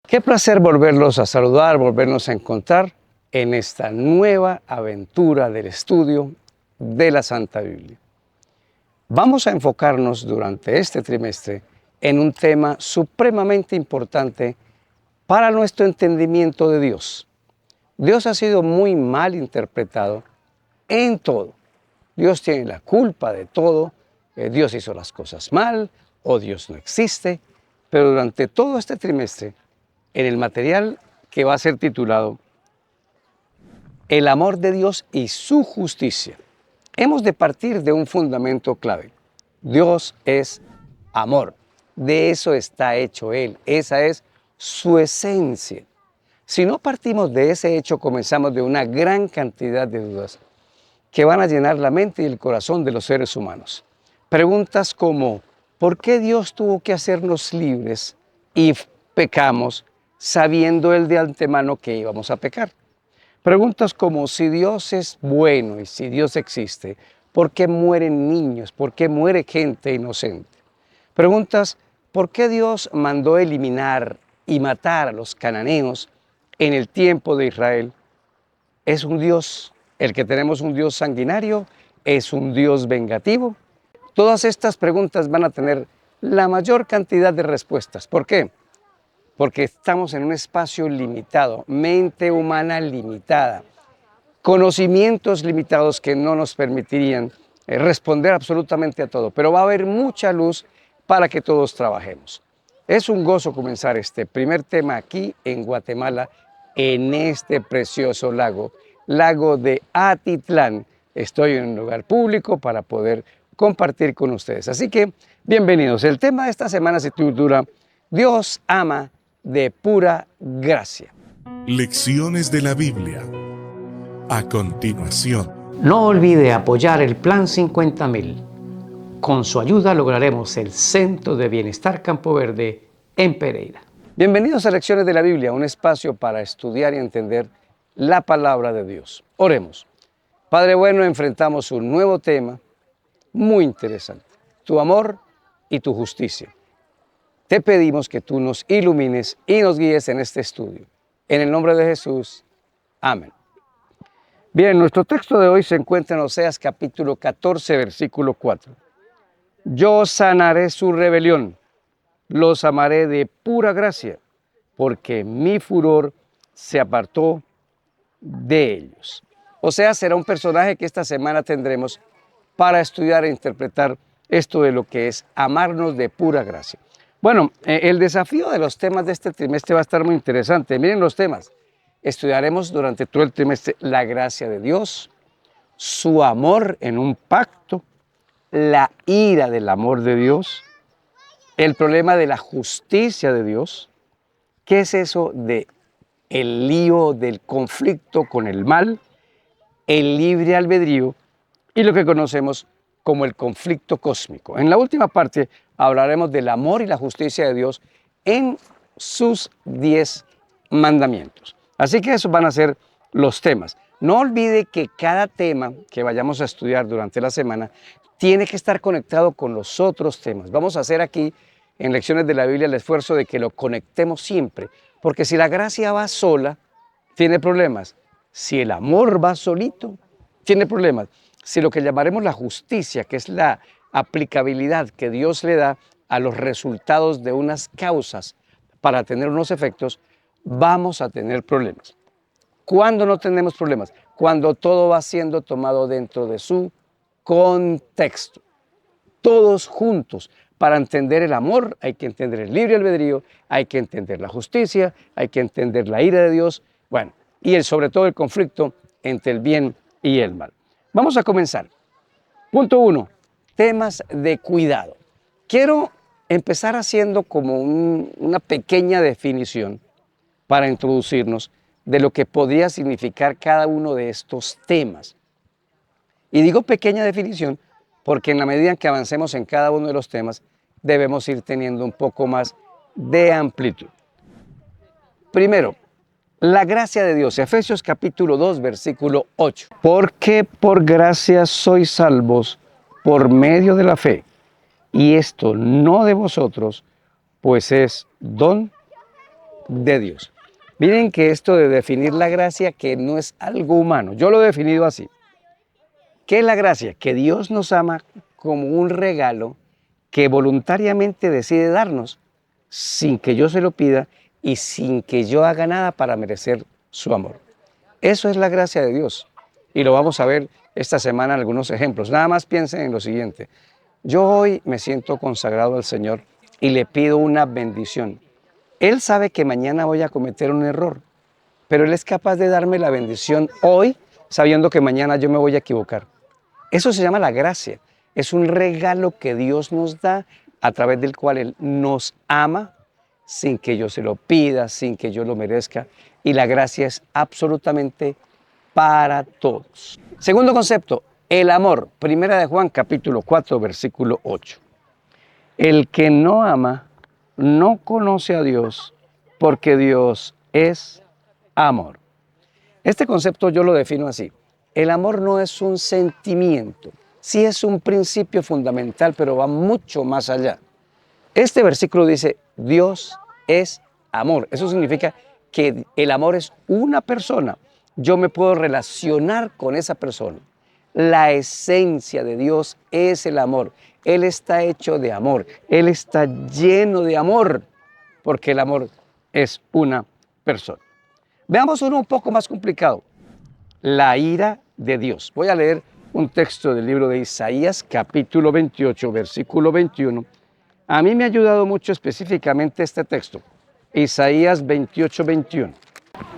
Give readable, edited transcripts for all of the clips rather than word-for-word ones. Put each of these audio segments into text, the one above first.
Qué placer volverlos a saludar, volvernos a encontrar en esta nueva aventura del estudio de la Santa Biblia. Vamos a enfocarnos durante este trimestre en un tema supremamente importante para nuestro entendimiento de Dios. Dios ha sido muy mal interpretado en todo. Dios tiene la culpa de todo, Dios hizo las cosas mal o Dios no existe, pero durante todo este trimestre, en el material que va a ser titulado El amor de Dios y su justicia, hemos de partir de un fundamento clave. Dios es amor. De eso está hecho Él. Esa es su esencia. Si no partimos de ese hecho, comenzamos de una gran cantidad de dudas que van a llenar la mente y el corazón de los seres humanos. Preguntas como, ¿por qué Dios tuvo que hacernos libres y pecamos sabiendo Él de antemano que íbamos a pecar? Preguntas como, si Dios es bueno y si Dios existe, ¿por qué mueren niños? ¿Por qué muere gente inocente? Preguntas, ¿por qué Dios mandó eliminar y matar a los cananeos en el tiempo de Israel? ¿Es un Dios, el que tenemos un Dios sanguinario? ¿Es un Dios vengativo? Todas estas preguntas van a tener la mayor cantidad de respuestas. ¿Por qué? Porque estamos en un espacio limitado, mente humana limitada, conocimientos limitados que no nos permitirían responder absolutamente a todo, pero va a haber mucha luz para que todos trabajemos. Es un gozo comenzar este primer tema aquí en Guatemala, en este precioso lago de Atitlán. Estoy en un lugar público para poder compartir con ustedes. Así que, bienvenidos. El tema de esta semana se titula Dios ama de pura gracia. Lecciones de la Biblia. A continuación. No olvide apoyar el Plan 50.000. Con su ayuda lograremos el Centro de Bienestar Campo Verde en Pereira. Bienvenidos a Lecciones de la Biblia, un espacio para estudiar y entender la palabra de Dios. Oremos. Padre bueno, enfrentamos un nuevo tema muy interesante, tu amor y tu justicia. Te pedimos que tú nos ilumines y nos guíes en este estudio. En el nombre de Jesús, amén. Bien, nuestro texto de hoy se encuentra en Oseas capítulo 14, versículo 4. Yo sanaré su rebelión, los amaré de pura gracia, porque mi furor se apartó de ellos. Oseas será un personaje que esta semana tendremos para estudiar e interpretar esto de lo que es amarnos de pura gracia. Bueno, el desafío de los temas de este trimestre va a estar muy interesante. Miren los temas. Estudiaremos durante todo el trimestre la gracia de Dios, su amor en un pacto, la ira del amor de Dios, el problema de la justicia de Dios. ¿Qué es eso de el lío del conflicto con el mal, el libre albedrío y lo que conocemos como el conflicto cósmico? En la última parte hablaremos del amor y la justicia de Dios en sus 10 mandamientos. Así que esos van a ser los temas. No olvide que cada tema que vayamos a estudiar durante la semana tiene que estar conectado con los otros temas. Vamos a hacer aquí en Lecciones de la Biblia el esfuerzo de que lo conectemos siempre, porque si la gracia va sola, tiene problemas. Si el amor va solito, tiene problemas. Si lo que llamaremos la justicia, que es la aplicabilidad que Dios le da a los resultados de unas causas para tener unos efectos, vamos a tener problemas. ¿Cuándo no tenemos problemas? Cuando todo va siendo tomado dentro de su contexto. Todos juntos. Para entender el amor hay que entender el libre albedrío, hay que entender la justicia, hay que entender la ira de Dios, bueno, y sobre todo el conflicto entre el bien y el mal. Vamos a comenzar. Punto 1. Temas de cuidado. Quiero empezar haciendo como una pequeña definición para introducirnos de lo que podría significar cada uno de estos temas. Y digo pequeña definición porque en la medida en que avancemos en cada uno de los temas, debemos ir teniendo un poco más de amplitud. Primero, la gracia de Dios. Efesios capítulo 2, versículo 8. Porque por gracia sois salvos por medio de la fe, y esto no de vosotros, pues es don de Dios. Miren que esto de definir la gracia, que no es algo humano, yo lo he definido así. ¿Qué es la gracia? Que Dios nos ama como un regalo que voluntariamente decide darnos sin que yo se lo pida y sin que yo haga nada para merecer su amor. Eso es la gracia de Dios y lo vamos a ver esta semana algunos ejemplos. Nada más piensen en lo siguiente. Yo hoy me siento consagrado al Señor y le pido una bendición. Él sabe que mañana voy a cometer un error, pero Él es capaz de darme la bendición hoy sabiendo que mañana yo me voy a equivocar. Eso se llama la gracia. Es un regalo que Dios nos da a través del cual Él nos ama sin que yo se lo pida, sin que yo lo merezca. Y la gracia es absolutamente para todos. Segundo concepto, el amor. Primera de Juan, capítulo 4, versículo 8. El que no ama no conoce a Dios, porque Dios es amor. Este concepto yo lo defino así. El amor no es un sentimiento, sí es un principio fundamental, pero va mucho más allá. Este versículo dice, Dios es amor. Eso significa que el amor es una persona. Yo me puedo relacionar con esa persona. La esencia de Dios es el amor. Él está hecho de amor. Él está lleno de amor, porque el amor es una persona. Veamos uno un poco más complicado. La ira de Dios. Voy a leer un texto del libro de Isaías, capítulo 28, versículo 21. A mí me ha ayudado mucho específicamente este texto. Isaías 28, 21.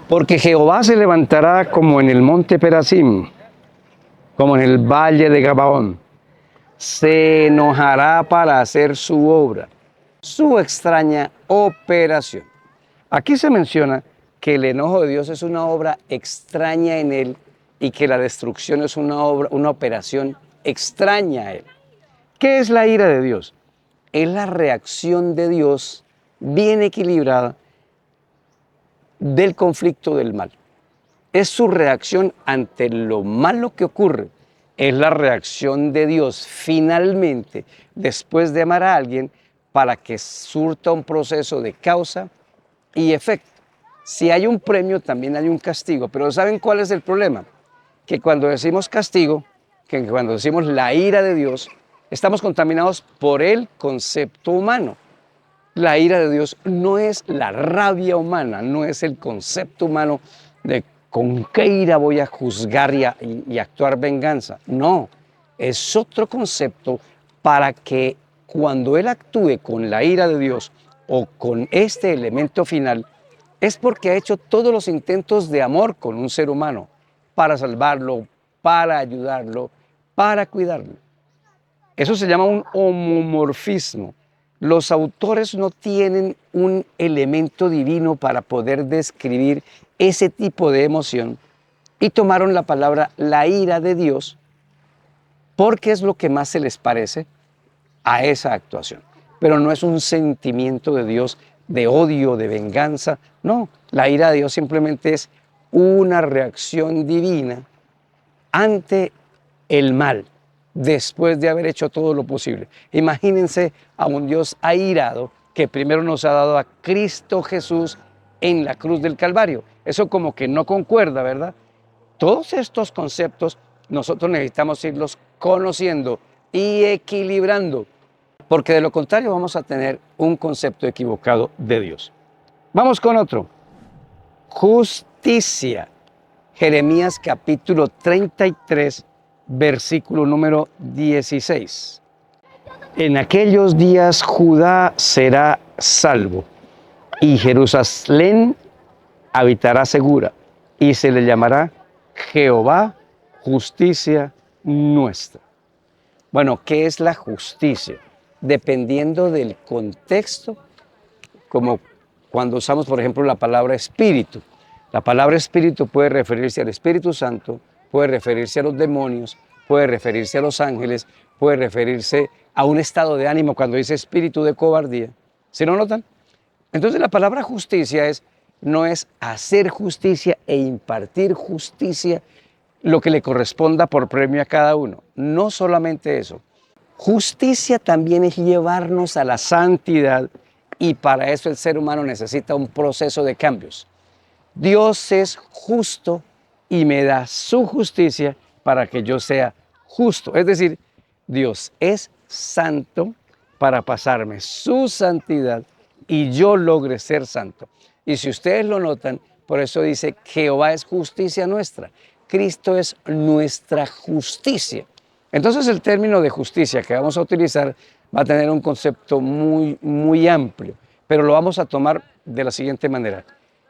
Porque Jehová se levantará como en el monte Perasim, como en el valle de Gabaón. Se enojará para hacer su obra, su extraña operación. Aquí se menciona que el enojo de Dios es una obra extraña en Él y que la destrucción es una operación extraña a Él. ¿Qué es la ira de Dios? Es la reacción de Dios bien equilibrada del conflicto del mal. Es su reacción ante lo malo que ocurre. Es la reacción de Dios finalmente, después de amar a alguien, para que surta un proceso de causa y efecto. Si hay un premio, también hay un castigo. Pero ¿saben cuál es el problema? Que cuando decimos castigo, que cuando decimos la ira de Dios, estamos contaminados por el concepto humano. La ira de Dios no es la rabia humana, no es el concepto humano de con qué ira voy a juzgar y actuar venganza. No, es otro concepto para que cuando Él actúe con la ira de Dios o con este elemento final, es porque ha hecho todos los intentos de amor con un ser humano para salvarlo, para ayudarlo, para cuidarlo. Eso se llama un homomorfismo. Los autores no tienen un elemento divino para poder describir ese tipo de emoción y tomaron la palabra la ira de Dios porque es lo que más se les parece a esa actuación. Pero no es un sentimiento de Dios de odio, de venganza. No, la ira de Dios simplemente es una reacción divina ante el mal, después de haber hecho todo lo posible. Imagínense a un Dios airado que primero nos ha dado a Cristo Jesús en la cruz del Calvario. Eso como que no concuerda, ¿verdad? Todos estos conceptos nosotros necesitamos irlos conociendo y equilibrando, porque de lo contrario vamos a tener un concepto equivocado de Dios. Vamos con otro. Justicia. Jeremías capítulo 33, versículo número 16. En aquellos días Judá será salvo y Jerusalén habitará segura y se le llamará Jehová, justicia nuestra. Bueno, ¿qué es la justicia? Dependiendo del contexto, como cuando usamos, por ejemplo, la palabra espíritu. La palabra espíritu puede referirse al Espíritu Santo, puede referirse a los demonios, puede referirse a los ángeles, puede referirse a un estado de ánimo cuando dice espíritu de cobardía. ¿Sí lo notan? Entonces la palabra justicia no es hacer justicia e impartir justicia lo que le corresponda por premio a cada uno. No solamente eso. Justicia también es llevarnos a la santidad y para eso el ser humano necesita un proceso de cambios. Dios es justo y me da su justicia para que yo sea justo. Es decir, Dios es santo para pasarme su santidad y yo logre ser santo. Y si ustedes lo notan, por eso dice, Jehová es justicia nuestra. Cristo es nuestra justicia. Entonces el término de justicia que vamos a utilizar va a tener un concepto muy amplio, pero lo vamos a tomar de la siguiente manera.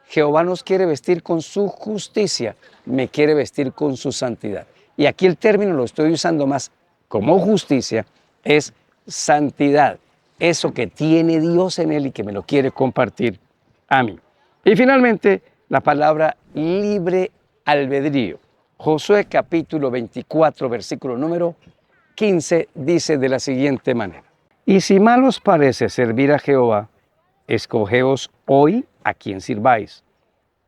Jehová nos quiere vestir con su justicia, me quiere vestir con su santidad. Y aquí el término lo estoy usando más como justicia, es santidad, eso que tiene Dios en él y que me lo quiere compartir a mí. Y finalmente, la palabra libre albedrío. Josué capítulo 24, versículo número 15, dice de la siguiente manera. Y si mal os parece servir a Jehová, escogeos hoy a quien sirváis,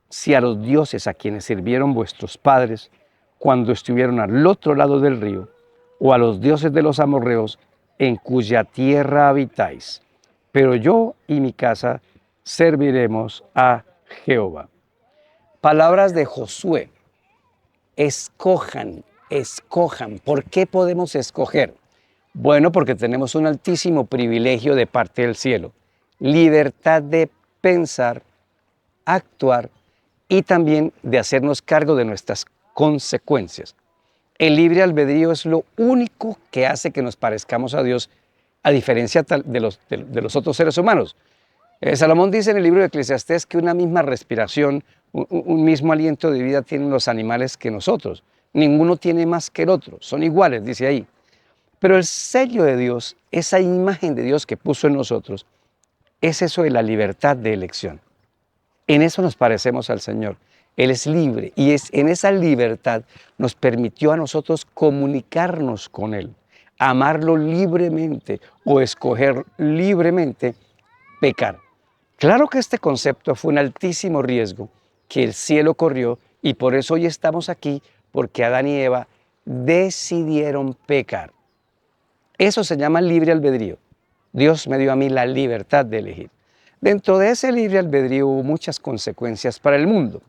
si a los dioses a quienes sirvieron vuestros padres cuando estuvieron al otro lado del río, o a los dioses de los amorreos en cuya tierra habitáis. Pero yo y mi casa serviremos a Jehová. Palabras de Josué. Escojan, escojan. ¿Por qué podemos escoger? Bueno, porque tenemos un altísimo privilegio de parte del cielo. Libertad de pensar, actuar y también de hacernos cargo de nuestras consecuencias. El libre albedrío es lo único que hace que nos parezcamos a Dios, a diferencia de los otros seres humanos. Salomón dice en el libro de Eclesiastés que una misma respiración, un mismo aliento de vida tienen los animales que nosotros. Ninguno tiene más que el otro, son iguales, dice ahí. Pero el sello de Dios, esa imagen de Dios que puso en nosotros, es eso de la libertad de elección. En eso nos parecemos al Señor. Él es libre y en esa libertad nos permitió a nosotros comunicarnos con Él, amarlo libremente o escoger libremente pecar. Claro que este concepto fue un altísimo riesgo que el cielo corrió y por eso hoy estamos aquí, porque Adán y Eva decidieron pecar. Eso se llama libre albedrío. Dios me dio a mí la libertad de elegir. Dentro de ese libre albedrío hubo muchas consecuencias para el mundo.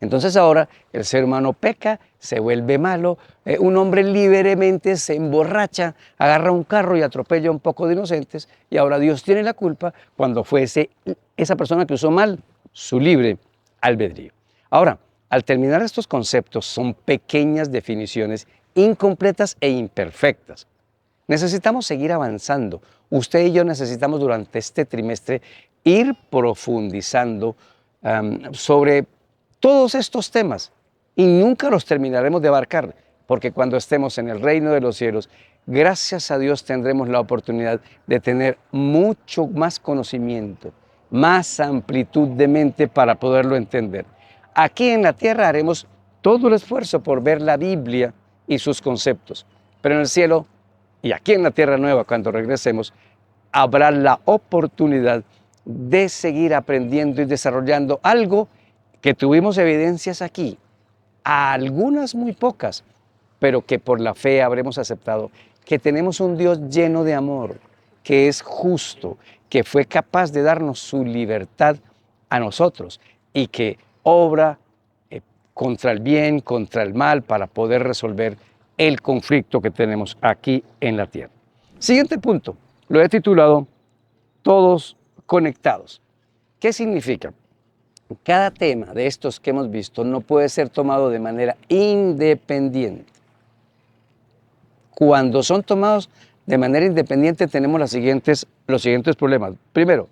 Entonces ahora el ser humano peca, se vuelve malo, un hombre libremente se emborracha, agarra un carro y atropella un poco de inocentes y ahora Dios tiene la culpa cuando fue esa persona que usó mal su libre albedrío. Ahora, al terminar estos conceptos son pequeñas definiciones incompletas e imperfectas. Necesitamos seguir avanzando. Usted y yo necesitamos durante este trimestre ir profundizando sobre todos estos temas y nunca los terminaremos de abarcar, porque cuando estemos en el reino de los cielos, gracias a Dios tendremos la oportunidad de tener mucho más conocimiento, más amplitud de mente para poderlo entender. Aquí en la tierra haremos todo el esfuerzo por ver la Biblia y sus conceptos, pero en el cielo y aquí en la tierra nueva, cuando regresemos, habrá la oportunidad de seguir aprendiendo y desarrollando algo que tuvimos evidencias aquí, algunas muy pocas, pero que por la fe habremos aceptado, que tenemos un Dios lleno de amor, que es justo, que fue capaz de darnos su libertad a nosotros y que obra contra el bien, contra el mal, para poder resolver el conflicto que tenemos aquí en la tierra. Siguiente punto, lo he titulado Todos conectados. ¿Qué significa? Cada tema de estos que hemos visto no puede ser tomado de manera independiente. Cuando son tomados de manera independiente tenemos los siguientes problemas. Primero,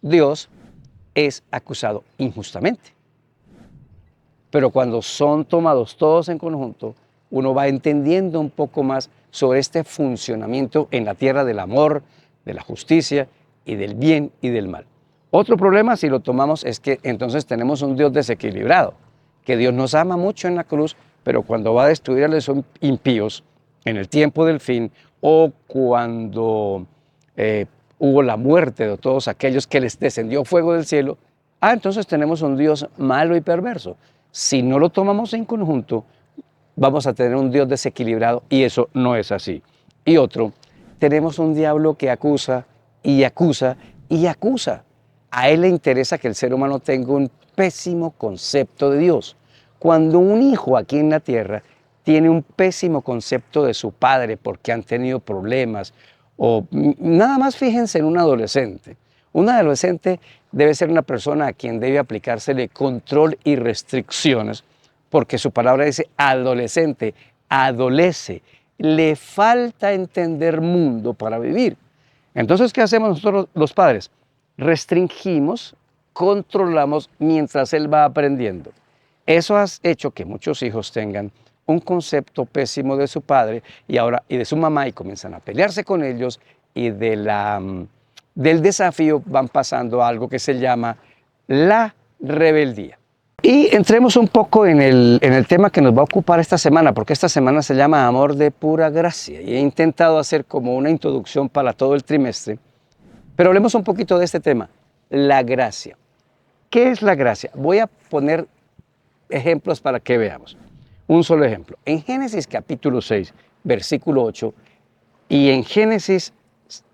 Dios es acusado injustamente. Pero cuando son tomados todos en conjunto, uno va entendiendo un poco más sobre este funcionamiento en la tierra del amor, de la justicia y del bien y del mal. Otro problema, si lo tomamos, es que entonces tenemos un Dios desequilibrado, que Dios nos ama mucho en la cruz, pero cuando va a destruir a los impíos en el tiempo del fin o cuando hubo la muerte de todos aquellos que les descendió fuego del cielo, entonces tenemos un Dios malo y perverso. Si no lo tomamos en conjunto, vamos a tener un Dios desequilibrado y eso no es así. Y otro, tenemos un diablo que acusa y y acusa. A él le interesa que el ser humano tenga un pésimo concepto de Dios. Cuando un hijo aquí en la tierra tiene un pésimo concepto de su padre porque han tenido problemas, o nada más fíjense en un adolescente. Un adolescente debe ser una persona a quien debe aplicársele control y restricciones, porque su palabra dice adolescente, adolece, le falta entender mundo para vivir. Entonces, ¿qué hacemos nosotros los padres? Restringimos, controlamos mientras él va aprendiendo. Eso ha hecho que muchos hijos tengan un concepto pésimo de su padre y de su mamá y comienzan a pelearse con ellos y del desafío van pasando a algo que se llama la rebeldía. Y entremos un poco en el tema que nos va a ocupar esta semana, porque esta semana se llama Amor de Pura Gracia y he intentado hacer como una introducción para todo el trimestre, pero hablemos un poquito de este tema, la gracia. ¿Qué es la gracia? Voy a poner ejemplos para que veamos. Un solo ejemplo. En Génesis capítulo 6, versículo 8, y en Génesis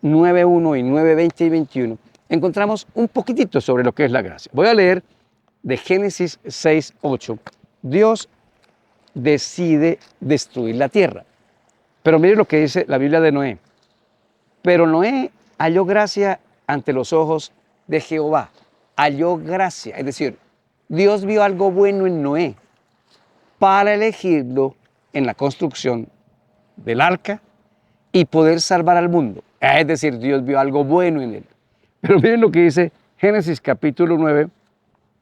9.1 y 9.20 y 21, encontramos un poquitito sobre lo que es la gracia. Voy a leer de Génesis 6.8. Dios decide destruir la tierra. Pero mire lo que dice la Biblia de Noé. Pero Noé halló gracia ante los ojos de Jehová. Halló gracia, es decir, Dios vio algo bueno en Noé para elegirlo en la construcción del arca y poder salvar al mundo. Es decir, Dios vio algo bueno en él. Pero miren lo que dice Génesis capítulo 9,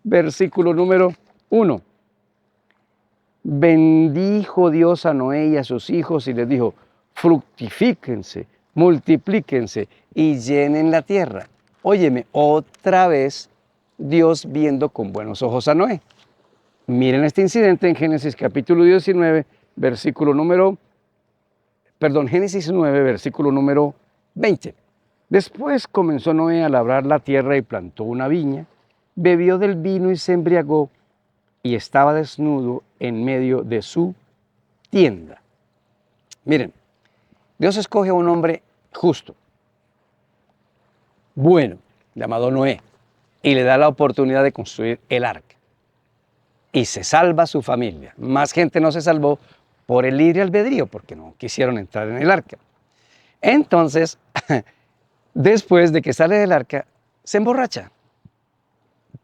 versículo número 1. Bendijo Dios a Noé y a sus hijos y les dijo, fructifíquense, multiplíquense y llenen la tierra. Óyeme, otra vez Dios viendo con buenos ojos a Noé. Miren este incidente en Génesis capítulo 19, Génesis 9, versículo número 20. Después comenzó Noé a labrar la tierra y plantó una viña, bebió del vino y se embriagó y estaba desnudo en medio de su tienda. Miren, Dios escoge a un hombre justo, bueno, llamado Noé, y le da la oportunidad de construir el arca. Y se salva su familia. Más gente no se salvó por el libre albedrío, porque no quisieron entrar en el arca. Entonces, después de que sale del arca, se emborracha.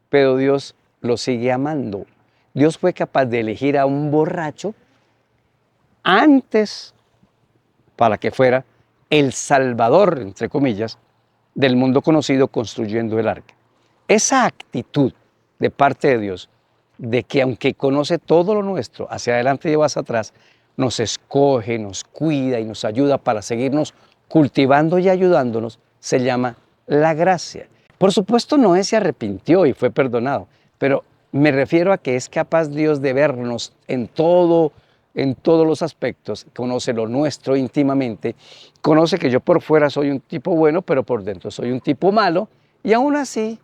Pero Dios lo sigue amando. Dios fue capaz de elegir a un borracho antes para que fuera el salvador, entre comillas, del mundo conocido construyendo el arca. Esa actitud de parte de Dios, de que aunque conoce todo lo nuestro, hacia adelante y hacia atrás, nos escoge, nos cuida y nos ayuda para seguirnos cultivando y ayudándonos, se llama la gracia. Por supuesto, Noé se arrepintió y fue perdonado, pero me refiero a que es capaz Dios de vernos en todos los aspectos, conoce lo nuestro íntimamente, conoce que yo por fuera soy un tipo bueno, pero por dentro soy un tipo malo, y aún así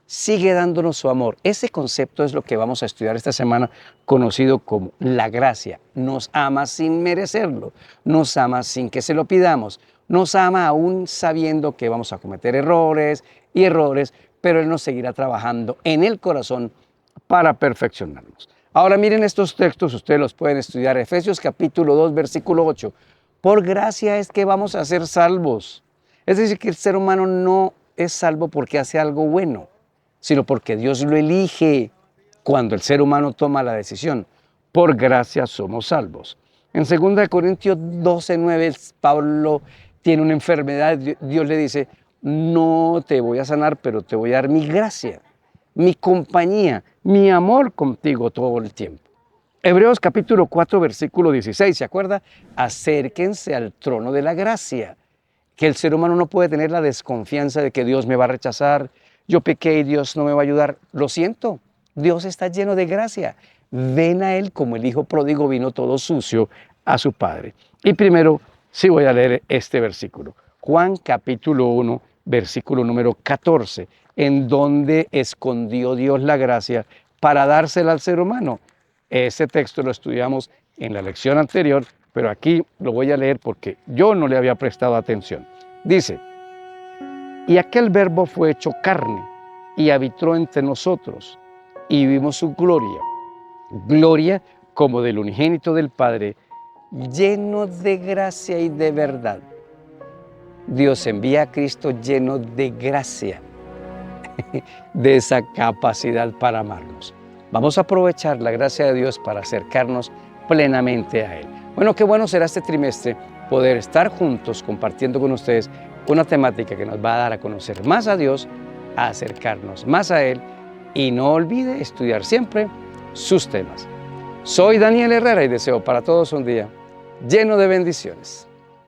sigue dándonos su amor. Ese concepto es lo que vamos a estudiar esta semana, conocido como la gracia. Nos ama sin merecerlo, nos ama sin que se lo pidamos, nos ama aún sabiendo que vamos a cometer errores, pero Él nos seguirá trabajando en el corazón para perfeccionarnos. Ahora miren estos textos, ustedes los pueden estudiar. Efesios capítulo 2, versículo 8. Por gracia es que vamos a ser salvos. Es decir, que el ser humano no es salvo porque hace algo bueno, sino porque Dios lo elige cuando el ser humano toma la decisión. Por gracia somos salvos. En 2 Corintios 12, 9, Pablo tiene una enfermedad. Dios le dice, no te voy a sanar, pero te voy a dar mi gracia, mi compañía, mi amor contigo todo el tiempo. Hebreos capítulo 4, versículo 16, ¿se acuerda? Acérquense al trono de la gracia, que el ser humano no puede tener la desconfianza de que Dios me va a rechazar, yo pequé y Dios no me va a ayudar. Lo siento, Dios está lleno de gracia. Ven a Él como el hijo pródigo vino todo sucio a su padre. Y primero sí voy a leer este versículo. Juan capítulo 1, versículo número 14, en donde escondió Dios la gracia para dársela al ser humano. Ese texto lo estudiamos en la lección anterior, pero aquí lo voy a leer porque yo no le había prestado atención. Dice, Y aquel Verbo fue hecho carne y habitó entre nosotros y vimos su gloria. Gloria como del unigénito del Padre, lleno de gracia y de verdad. Dios envía a Cristo lleno de gracia, de esa capacidad para amarnos. Vamos a aprovechar la gracia de Dios para acercarnos plenamente a Él. Bueno, qué bueno será este trimestre poder estar juntos compartiendo con ustedes una temática que nos va a dar a conocer más a Dios, a acercarnos más a Él, y no olvide estudiar siempre sus temas. Soy Daniel Herrera y deseo para todos un día lleno de bendiciones.